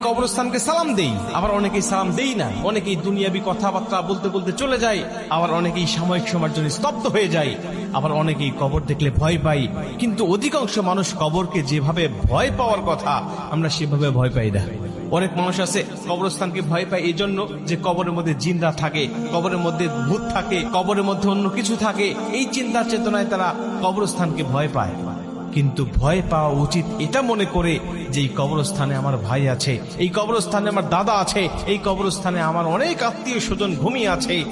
কবরস্থানকে সালাম দেই, আবার অনেকেই সালাম দেই না। অনেকেই দুনিয়াবি কথাবার্তা বলতে বলতে চলে যায়, আবার অনেকেই সাময়িক সময়ের জন্য স্তব্ধ হয়ে যায়, আবার অনেকেই কবর দেখলে ভয় পাই। কিন্তু অধিকাংশ মানুষ কবরকে যেভাবে ভয় পাওয়ার কথা আমরা সেভাবে ভয় পাই না। অনেক মানুষ আছে কবরস্থানকে ভয় পায় এই জন্য যে কবরের মধ্যে জিনরা থাকে, কবরের মধ্যে ভূত থাকে, কবরের মধ্যে অন্য কিছু থাকে। এই চিন্তা চেতনায় তারা কবরস্থানকে ভয় পায়। কিন্তু ভয় পাওয়া উচিত এটা মনে করে যে এই কবরস্থানে আমার ভাই আছে, এই কবরস্থানে আমার দাদা আছে, এই কবরস্থানে আমার অনেক আত্মীয় স্বজন ঘুমিয়ে আছে,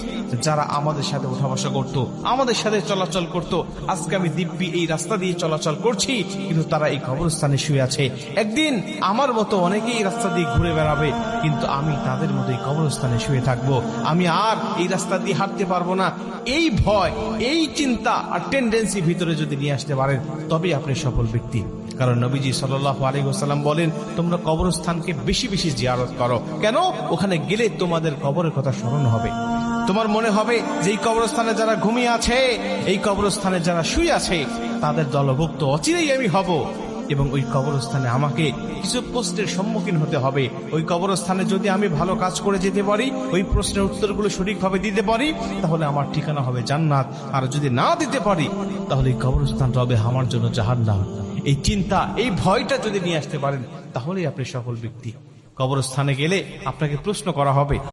যারা আমাদের সাথে উঠা বসা করতো, আমাদের সাথে চলাচল করতো। আজকে আমি দিব্যি এই রাস্তা দিয়ে চলাচল করছি, কিন্তু তারা এই কবরস্থানে শুয়ে আছে। একদিন আমার মতো অনেকেই এই রাস্তা দিয়ে ঘুরে বেড়াবে, কিন্তু আমি তাদের মতো এই কবরস্থানে শুয়ে থাকবো। আমি আর এই রাস্তা দিয়ে হাঁটতে পারবো না। এই ভয়, এই চিন্তা আর টেন্ডেন্সি ভিতরে যদি নিয়ে আসতে পারেন তবে আপনি সফল ব্যক্তি। কারণ নবীজি সাল্লাল্লাহু আলাইহি ওয়াসাল্লাম বলেন, তোমরা কবরস্থানকে বেশি বেশি জিয়ারত করো। কেন? ওখানে গেলে তোমাদের কবরের কথা স্মরণ হবে। তোমার মনে হবে যে এই কবরস্থানে যারা ঘুমিয়ে আছে, এই কবরস্থানে যারা শুয়ে আছে, তাদের দলভুক্ত অচিরেই আমি হব। এবং ওই কবরস্থানে আমাকে কিছু প্রশ্নের সম্মুখীন হতে হবে। ওই কবরস্থানে যদি আমি ভালো কাজ করে যেতে পারি, ওই প্রশ্নের উত্তরগুলো সঠিকভাবে দিতে পারি, তাহলে আমার ঠিকানা হবে জান্নাত। আর যদি না দিতে পারি, তাহলে এই কবরস্থানটা হবে আমার জন্য জাহান্নাম। এই চিন্তা, এই ভয়টা যদি নিয়ে আসতে পারেন, তাহলেই আপনি সফল ব্যক্তি। কবরস্থানে গেলে আপনাকে প্রশ্ন করা হবে।